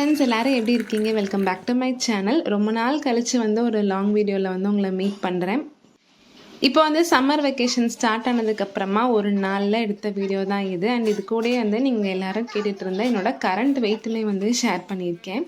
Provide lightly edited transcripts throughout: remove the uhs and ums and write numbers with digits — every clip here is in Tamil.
ஃப்ரெண்ட்ஸ் எல்லாரும் எப்படி இருக்கீங்க? Welcome back to my channel. ரொம்ப நாள் கழிச்சு வந்து ஒரு லாங் வீடியோவில் வந்து உங்களை மீட் பண்ணுறேன். இப்போ வந்து சம்மர் வெக்கேஷன் ஸ்டார்ட் ஆனதுக்கப்புறமா ஒரு நாளில் எடுத்த வீடியோ தான் இது. அண்ட் இது கூடயே வந்து நீங்கள் எல்லாரும் கேட்டுட்டு இருந்த என்னோட கரண்ட் வெயிட்டுமே வந்து ஷேர் பண்ணியிருக்கேன்.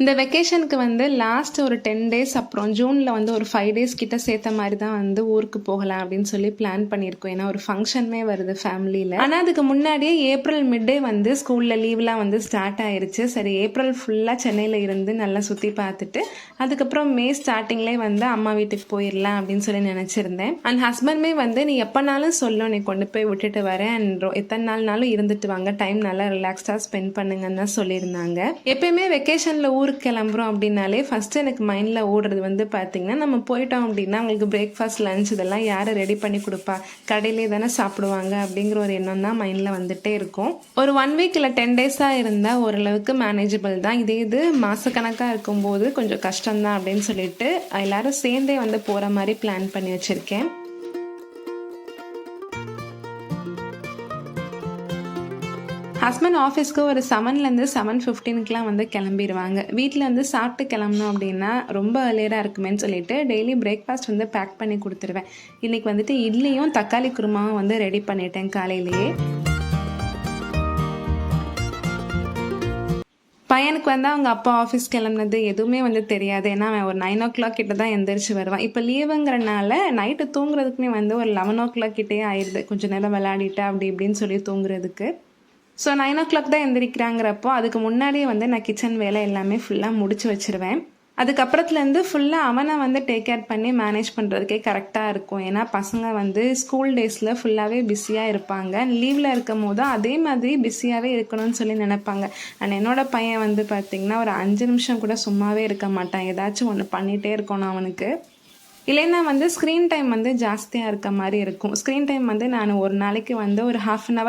இந்த வெக்கேஷனுக்கு வந்து லாஸ்ட் ஒரு 10 days அப்புறம் ஜூனில் வந்து ஒரு 5 days கிட்ட சேர்த்த மாதிரி தான் வந்து ஊருக்கு போகலாம் அப்படின்னு சொல்லி பிளான் பண்ணியிருக்கோம். ஏன்னா ஒரு ஃபங்க்ஷனுமே வருது ஃபேமிலியில். ஆனால் அதுக்கு முன்னாடியே ஏப்ரல் மிட்டே வந்து ஸ்கூலில் லீவ்லாம் வந்து ஸ்டார்ட் ஆயிருச்சு. சரி, ஏப்ரல் ஃபுல்லாக சென்னையில் இருந்து நல்லா சுற்றி பார்த்துட்டு அதுக்கப்புறம் மே ஸ்டார்டிங்லேயே வந்து அம்மா வீட்டுக்கு போயிடலாம் அப்படின்னு சொல்லி நினச்சிருந்தேன். அண்ட் ஹஸ்பண்டுமே வந்து நீ எப்போனாலும் சொல்லும், நீ கொண்டு போய் விட்டுட்டு வரேன் அண்ட் எத்தனை நாள்னாலும் இருந்துட்டு வாங்க, டைம் நல்லா ரிலாக்ஸ்டாக ஸ்பெண்ட் பண்ணுங்கன்னு தான் சொல்லியிருந்தாங்க. எப்பயுமே வெக்கேஷனில் ஊருக்கு கிளம்புறோம் அப்படின்னாலே ஃபஸ்ட்டு எனக்கு மைண்டில் ஓடுறது வந்து பார்த்திங்கன்னா, நம்ம போயிட்டோம் அப்படின்னா அவங்களுக்கு பிரேக்ஃபாஸ்ட் லஞ்ச் இதெல்லாம் யாரை ரெடி பண்ணி கொடுப்பா, கடையிலே தானே சாப்பிடுவாங்க அப்படிங்கிற ஒரு எண்ணம் தான் மைண்டில் வந்துட்டே இருக்கும். ஒரு 1 week இல்லை 10 days இருந்தால் ஓரளவுக்கு மேனேஜபிள் தான். இது மாதக்கணக்காக இருக்கும்போது கொஞ்சம் கஷ்டம்தான் அப்படின்னு சொல்லிட்டு எல்லாரும் சேர்ந்தே வந்து போகிற மாதிரி பிளான் பண்ணி வச்சுருக்கேன். ஹஸ்பண்ட் ஆஃபீஸ்க்கு ஒரு 7லேருந்து 7:15க்குலாம் வந்து கிளம்பிடுவாங்க. வீட்டில் வந்து சாப்பிட்டு கிளம்பணும் அப்படின்னா ரொம்ப ஏர்லியராக இருக்குமேன்னு சொல்லிட்டு டெய்லி பிரேக்ஃபாஸ்ட் வந்து பேக் பண்ணி கொடுத்துருவேன். இன்றைக்கி வந்துட்டு இட்லியும் தக்காளி குருமாவும் வந்து ரெடி பண்ணிட்டேன் காலையிலேயே. பையனுக்கு வந்து அவங்க அப்பா ஆஃபீஸ் கிளம்புனது எதுவுமே வந்து தெரியாது. ஏன்னா அவன் ஒரு 9 o'clock கிட்ட தான் எந்திரிச்சு வருவான். இப்போ லீவுங்கிறனால நைட்டு தூங்குறதுக்குமே வந்து ஒரு 11 o'clock கிட்டே ஆயிடுது. கொஞ்சம் நேரம் விளையாடிட்டா அப்படி இப்படின்னு சொல்லி தூங்குறதுக்கு. ஸோ 9 o'clock தான் எந்திரிக்கிறாங்கிறப்போ அதுக்கு முன்னாடியே வந்து நான் கிச்சன் வேலை எல்லாமே ஃபுல்லாக முடிச்சு வச்சுருவேன். அதுக்கப்புறத்துலேருந்து ஃபுல்லாக அவனை வந்து டேக் கேர் பண்ணி மேனேஜ் பண்ணுறதுக்கே கரெக்டாக இருக்கும். ஏன்னா பசங்க வந்து ஸ்கூல் டேஸில் ஃபுல்லாகவே பிஸியாக இருப்பாங்க. லீவில் இருக்கும் போது அதே மாதிரி பிஸியாகவே இருக்கணும்னு சொல்லி நினைப்பாங்க. அண்ட் என்னோடய பையன் வந்து பார்த்திங்கன்னா ஒரு 5 நிமிஷம் கூட சும்மாவே இருக்க மாட்டான். ஏதாச்சும் ஒன்று பண்ணிகிட்டே இருக்கணும் அவனுக்கு. இல்லைன்னா வந்து ஸ்க்ரீன் டைம் வந்து ஜாஸ்தியாக இருக்க மாதிரி இருக்கும். ஸ்க்ரீன் டைம் வந்து நான் ஒரு நாளைக்கு வந்து ஒரு half an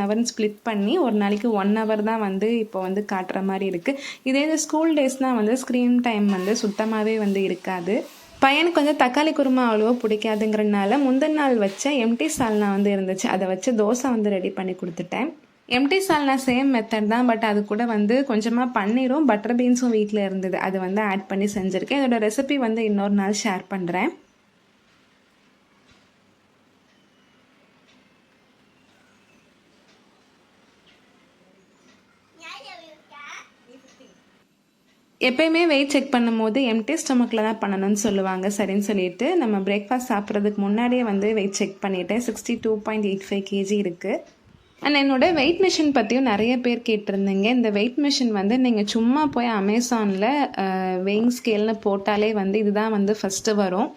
hourன்னு ஸ்ப்ளிட் பண்ணி ஒரு நாளைக்கு 1 hour தான் வந்து இப்போ வந்து காட்டுற மாதிரி இருக்குது. இதே இந்த ஸ்கூல் டேஸ்னால் வந்து ஸ்க்ரீன் டைம் வந்து சுத்தமாகவே வந்து இருக்காது. பையனுக்கு வந்து தக்காளி குருமா அவ்வளோவா பிடிக்காதுங்கிறனால முந்தின நாள் வச்ச எம்டி சால்னா வந்து இருந்துச்சு. அதை வச்சு தோசை வந்து ரெடி பண்ணி கொடுத்துட்டேன். எம்டி சால்னா சேம் மெத்தட் தான். பட் அது கூட வந்து கொஞ்சமாக பன்னீரும் பட்டர் பீன்ஸும் வீட்டில் இருந்தது. அது வந்து ஆட் பண்ணி செஞ்சுருக்கேன். இதோட ரெசிபி வந்து இன்னொரு நாள் ஷேர் பண்ணுறேன். எப்பயுமே வெயிட் செக் பண்ணும்போது எம்டி ஸ்டொமக்கில் தான் பண்ணணும்னு சொல்லுவாங்க. சரின்னு சொல்லிட்டு நம்ம பிரேக்ஃபாஸ்ட் சாப்பிட்றதுக்கு முன்னாடியே வந்து வெயிட் செக் பண்ணிவிட்டேன். 62.85 kg இருக்குது. அண்ட் என்னோடய வெயிட் மிஷின் பற்றியும் நிறைய பேர் கேட்டிருந்தீங்க. இந்த வெயிட் மிஷின் வந்து நீங்கள் சும்மா போய் அமேசானில் வெயிங் ஸ்கேல்னு போட்டாலே வந்து இதுதான் வந்து ஃபஸ்ட்டு வரும்.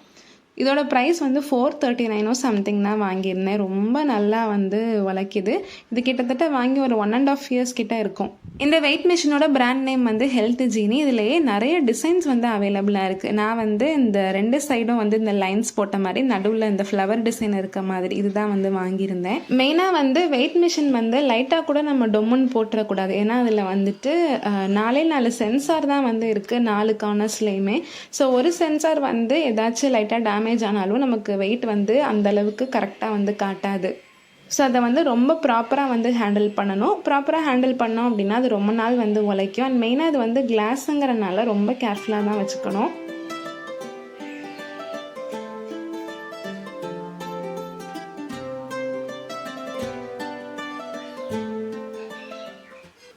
இதோட ப்ரைஸ் வந்து 439 சம்திங் தான் வாங்கியிருந்தேன். ரொம்ப நல்லா வந்து உழைக்குது. இது கிட்டத்தட்ட வாங்கி ஒரு 1.5 years கிட்ட இருக்கும். இந்த வெயிட் மிஷினோட பிராண்ட் நேம் வந்து ஹெல்த் ஜீனி. இதுலேயே நிறைய டிசைன்ஸ் வந்து அவைலபிளாக இருக்குது. நான் வந்து இந்த 2 சைடும் வந்து இந்த லைன்ஸ் போட்ட மாதிரி நடுவில் இந்த ஃப்ளவர் டிசைன் இருக்க மாதிரி இதுதான் வந்து வாங்கியிருந்தேன். மெயினாக வந்து வெயிட் மிஷின் வந்து லைட்டாக கூட நம்ம டொம்முன்னு போட்டுறக்கூடாது. ஏன்னா அதில் வந்துட்டு 4 சென்சார் தான் வந்து இருக்குது 4 கார்னர்ஸ்லேயுமே. ஸோ ஒரு சென்சார் வந்து ஏதாச்சும் லைட்டாக டேமேஜ் ஆனாலும் நமக்கு வெயிட் வந்து அந்தளவுக்கு கரெக்டாக வந்து காட்டாது. ஸோ அதை வந்து ரொம்ப ப்ராப்பராக வந்து ஹேண்டில் பண்ணணும். ப்ராப்பராக ஹேண்டில் பண்ணோம் அப்படின்னா அது ரொம்ப நாள் வந்து உழைக்கும். அண்ட் மெயினாக அது வந்து கிளாஸுங்கிறனால ரொம்ப கேர்ஃபுல்லாக தான் வச்சுக்கணும்.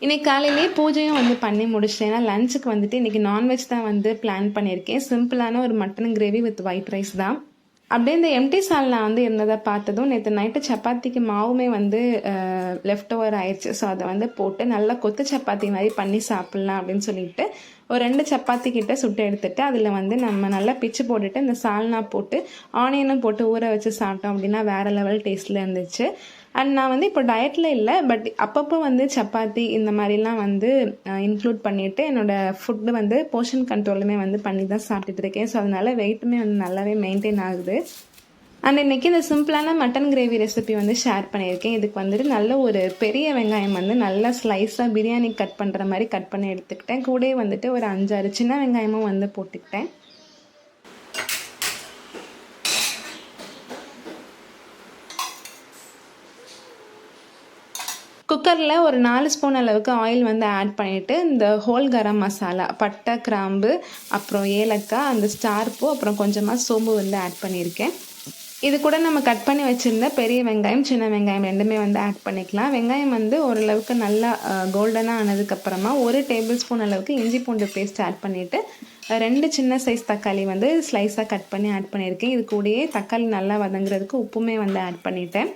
இன்றைக்கி காலையிலே பூஜையும் வந்து பண்ணி முடிச்சிட்டேன். ஏன்னா லஞ்சுக்கு வந்துட்டு இன்றைக்கி நான்வெஜ் தான் வந்து பிளான் பண்ணியிருக்கேன். சிம்பிளான ஒரு mutton gravy with white rice தான். அப்படியே இந்த எம்டி சால்னா வந்து இருந்ததை பார்த்ததும் நேற்று நைட்டு சப்பாத்திக்கு மாவுமே வந்து லெஃப்ட் ஓவர் ஆயிடுச்சு. ஸோ அதை வந்து போட்டு நல்லா கொத்து சப்பாத்தி மாதிரி பண்ணி சாப்பிட்லாம் அப்படின்னு சொல்லிட்டு ஒரு 2 சப்பாத்தி கிட்ட சுட்டு எடுத்துட்டு அதில் வந்து நம்ம நல்லா பிச்சு போட்டுட்டு இந்த சால்னா போட்டு ஆனியனும் போட்டு ஊற வச்சு சாப்பிட்டோம் அப்படின்னா வேறு லெவல் டேஸ்ட்டில் இருந்துச்சு. அண்ட் நான் வந்து இப்போ டயட்டில் இல்லை, பட் அப்பப்போ வந்து சப்பாத்தி இந்த மாதிரிலாம் வந்து இன்க்ளூட் பண்ணிவிட்டு என்னோடய ஃபுட்டு வந்து போர்ஷன் கண்ட்ரோலுமே வந்து பண்ணி தான் சாப்பிட்டுட்டு இருக்கேன். ஸோ அதனால் வெயிட்டுமே வந்து நல்லாவே மெயின்டைன் ஆகுது. அண்ட் இன்றைக்கி இந்த சிம்பிளான மட்டன் கிரேவி ரெசிபி வந்து ஷேர் பண்ணியிருக்கேன். இதுக்கு வந்துட்டு நல்ல ஒரு பெரிய வெங்காயம் வந்து நல்லா ஸ்லைஸாக பிரியாணி கட் பண்ணுற மாதிரி கட் பண்ணி எடுத்துக்கிட்டேன். கூட வந்துட்டு ஒரு 5-6 சின்ன வெங்காயமும் வந்து போட்டுக்கிட்டேன். குக்கரில் ஒரு 4 ஸ்பூன் அளவுக்கு ஆயில் வந்து ஆட் பண்ணிவிட்டு இந்த ஹோல் கரம் மசாலா, பட்டை, கிராம்பு, அப்புறம் ஏலக்காய், அந்த ஸ்டார் பூ, அப்புறம் கொஞ்சமாக சோம்பு வந்து ஆட் பண்ணியிருக்கேன். இது கூட நம்ம கட் பண்ணி வச்சுருந்த பெரிய வெங்காயம், சின்ன வெங்காயம் ரெண்டுமே வந்து ஆட் பண்ணிக்கலாம். வெங்காயம் வந்து ஓரளவுக்கு நல்லா கோல்டனாக ஆனதுக்கப்புறமா 1 டேபிள் ஸ்பூன் அளவுக்கு இஞ்சி பூண்டு பேஸ்ட் ஆட் பண்ணிவிட்டு 2 சின்ன சைஸ் தக்காளி வந்து ஸ்லைஸாக கட் பண்ணி ஆட் பண்ணியிருக்கேன். இது கூடயே தக்காளி நல்லா வதங்குறதுக்கு உப்புமே வந்து ஆட் பண்ணிட்டேன்.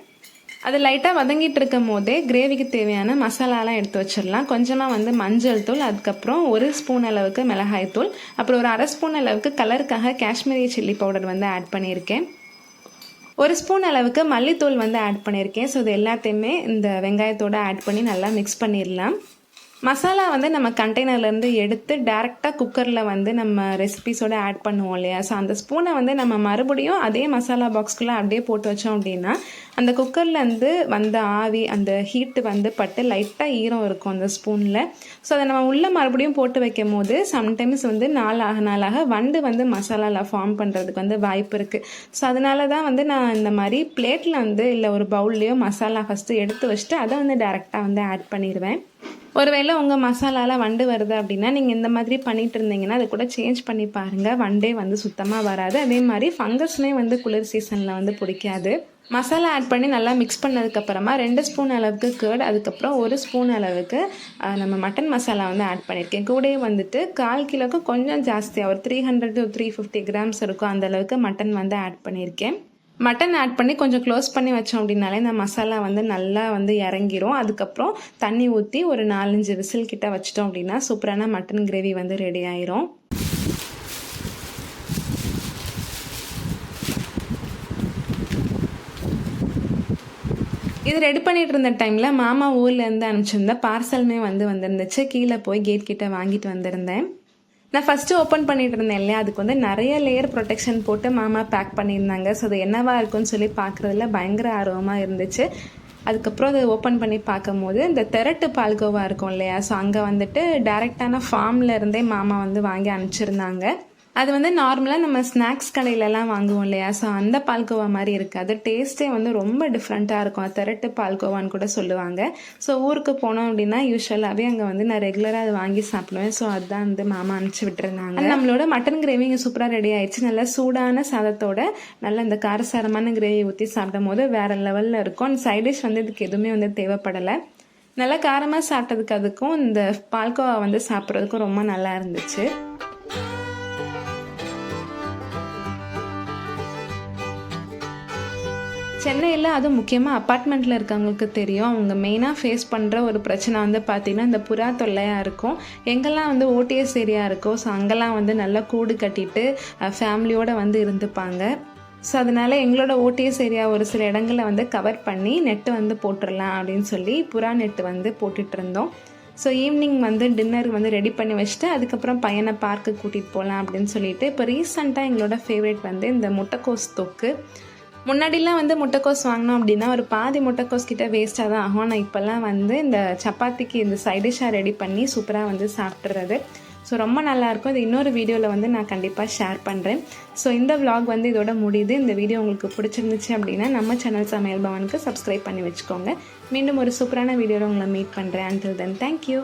அது லைட்டாக வதங்கிட்டு இருக்கும் போதே கிரேவிக்கு தேவையான மசாலாலாம் எடுத்து வச்சிடலாம். கொஞ்சமாக வந்து மஞ்சள் தூள், அதுக்கப்புறம் 1 ஸ்பூன் அளவுக்கு மிளகாய் தூள், அப்புறம் ஒரு 1/2 ஸ்பூன் அளவுக்கு கலருக்காக காஷ்மீரி சில்லி பவுடர் வந்து ஆட் பண்ணியிருக்கேன். 1 ஸ்பூன் அளவுக்கு மல்லித்தூள் வந்து ஆட் பண்ணியிருக்கேன். ஸோ இது எல்லாத்தையுமே இந்த வெங்காயத்தோடு ஆட் பண்ணி நல்லா மிக்ஸ் பண்ணிடலாம். மசாலா வந்து நம்ம கண்டெய்னர்லேருந்து எடுத்து டேரெக்டாக குக்கரில் வந்து நம்ம ரெசிபீஸோடு ஆட் பண்ணுவோம் இல்லையா? ஸோ அந்த ஸ்பூனை வந்து நம்ம மறுபடியும் அதே மசாலா பாக்ஸ்குள்ளே அப்படியே போட்டு வச்சோம் அப்படின்னா அந்த குக்கர்லேருந்து வந்த ஆவி, அந்த ஹீட்டு வந்து பட்டு லைட்டாக ஈரம் இருக்கும் அந்த ஸ்பூனில். ஸோ அதை நம்ம உள்ளே மறுபடியும் போட்டு வைக்கும் போது சம்டைம்ஸ் வந்து நாளாக வண்டு வந்து மசாலாவில் ஃபார்ம் பண்ணுறதுக்கு வந்து வாய்ப்பு இருக்குது. ஸோ அதனால தான் வந்து நான் இந்த மாதிரி பிளேட்டில் வந்து இல்லை ஒரு பவுல்லையோ மசாலா ஃபஸ்ட்டு எடுத்து வச்சுட்டு அதை வந்து டேரெக்டாக வந்து ஆட் பண்ணிடுவேன். ஒருவேளை உங்கள் மசாலாவில் வண்டு வருது அப்படின்னா நீங்கள் இந்த மாதிரி பண்ணிட்டு இருந்தீங்கன்னா அதை கூட சேஞ்ச் பண்ணி பாருங்கள். வண்டே வந்து சுத்தமாக வராது. அதே மாதிரி ஃபங்கஸ்மே வந்து குளிர் சீசனில் வந்து பிடிக்காது. மசாலா ஆட் பண்ணி நல்லா மிக்ஸ் பண்ணதுக்கப்புறமா 2 ஸ்பூன் அளவுக்கு கர்ட், அதுக்கப்புறம் 1 ஸ்பூன் அளவுக்கு நம்ம மட்டன் மசாலா வந்து ஆட் பண்ணியிருக்கேன். கூடயே வந்துட்டு 1/4 கிலோவுக்கு கொஞ்சம் ஜாஸ்தியாக ஒரு 300 to 350 கிராம்ஸ் இருக்கும் அந்த அளவுக்கு மட்டன் வந்து ஆட் பண்ணியிருக்கேன். மட்டன் ஆட் பண்ணி கொஞ்சம் க்ளோஸ் பண்ணி வச்சோம் அப்படின்னாலே இந்த மசாலா வந்து நல்லா வந்து இறங்கிரும். அதுக்கப்புறம் தண்ணி ஊற்றி ஒரு 4-5 விசில் கிட்ட வச்சிட்டோம் அப்படின்னா சூப்பரான மட்டன் கிரேவி வந்து ரெடி ஆயிரும். இது ரெடி பண்ணிட்டு இருந்த டைமில் மாமா ஊர்லேருந்து அனுப்பிச்சிருந்த பார்சலுமே வந்து வந்துருந்துச்சு. கீழே போய் கேட் கிட்ட வாங்கிட்டு வந்திருந்தேன். நான் ஃபஸ்ட்டு ஓப்பன் பண்ணிட்டு இருந்தேன் இல்லையா, அதுக்கு வந்து நிறைய லேயர் ப்ரொடெக்ஷன் போட்டு மாமா பேக் பண்ணியிருந்தாங்க. ஸோ அது என்னவா இருக்குன்னு சொல்லி பார்க்குறதுல பயங்கர ஆர்வமாக இருந்துச்சு. அதுக்கப்புறம் அதை ஓப்பன் பண்ணி பார்க்கும் போது இந்த திரட்டு பால்கோவா இருக்கும் இல்லையா, ஸோ அங்கே வந்துட்டு டேரெக்டான ஃபார்மில் இருந்தே மாமா வந்து வாங்கி அனுப்பிச்சிருந்தாங்க. அது வந்து நார்மலாக நம்ம ஸ்நாக்ஸ் கடையிலலாம் வாங்குவோம் இல்லையா, ஸோ அந்த பால்கோவா மாதிரி இருக்காது. டேஸ்ட்டே வந்து ரொம்ப டிஃப்ரெண்ட்டாக இருக்கும். அது திரட்டு பால்கோவான்னு கூட சொல்லுவாங்க. ஸோ ஊருக்கு போனோம் அப்படின்னா யூஸ்வலாகவே அங்கே வந்து நான் ரெகுலராக அதை வாங்கி சாப்பிடுவேன். ஸோ அதுதான் வந்து மாமா அனுப்பிச்சி விட்டுருந்தாங்க. நம்மளோட மட்டன் கிரேவி இங்கே சூப்பராக ரெடி ஆயிடுச்சு. நல்லா சூடான சாதத்தோட நல்லா இந்த காரசாரமான கிரேவி ஊற்றி சாப்பிடும் போது வேறு லெவலில் இருக்கும். அந்த சைட் டிஷ் வந்து இதுக்கு எதுவுமே வந்து தேவைப்படலை. நல்லா காரமாக சாப்பிட்டதுக்கு அதுக்கும் இந்த பால்கோவா வந்து சாப்பிட்றதுக்கும் ரொம்ப நல்லா இருந்துச்சு. சென்னையில் அதுவும் முக்கியமாக அப்பார்ட்மெண்ட்டில் இருக்கவங்களுக்கு தெரியும். அவங்க மெயினாக ஃபேஸ் பண்ணுற ஒரு பிரச்சனை வந்து பார்த்திங்கன்னா இந்த புறா தொல்லையாக இருக்கும். எங்கெல்லாம் வந்து ஓடிஎஸ் ஏரியா இருக்கோ ஸோ அங்கெல்லாம் வந்து நல்லா கூடு கட்டிட்டு ஃபேமிலியோடு வந்து இருந்துப்பாங்க. ஸோ அதனால் எங்களோட ஓடிஎஸ் ஏரியா ஒரு சில இடங்களில் வந்து கவர் பண்ணி நெட்டு வந்து போட்டுடலாம் அப்படின்னு சொல்லி புறா நெட்டு வந்து போட்டுட்ருந்தோம். ஸோ ஈவினிங் வந்து டின்னர் வந்து ரெடி பண்ணி வச்சுட்டு அதுக்கப்புறம் பையனை பார்க்கு கூட்டிகிட்டு போகலாம் அப்படின்னு சொல்லிட்டு இப்போ ரீசெண்டாக எங்களோட ஃபேவரட் வந்து இந்த முட்டைக்கோஸ் தொக்கு. முன்னாடிலாம் வந்து முட்டைக்கோஸ் வாங்கினோம் அப்படின்னா ஒரு பாதி முட்டைக்கோஸ் கிட்ட வேஸ்ட்டாக தான் ஆகும். ஆனால் இப்போல்லாம் வந்து இந்த சப்பாத்திக்கு இந்த சைடிஷாக ரெடி பண்ணி சூப்பராக வந்து சாப்பிட்றது. ஸோ ரொம்ப நல்லாயிருக்கும். இது இன்னொரு வீடியோவில் வந்து நான் கண்டிப்பாக ஷேர் பண்ணுறேன். ஸோ இந்த விலாக் வந்து இதோட முடியுது. இந்த வீடியோ உங்களுக்கு பிடிச்சிருந்துச்சு அப்படின்னா நம்ம சேனல் சமையல் பவனுக்கு சப்ஸ்கிரைப் பண்ணி வச்சுக்கோங்க. மீண்டும் ஒரு சூப்பரான வீடியோவில் உங்களை மீட் பண்ணுறேன். Until then, thank you.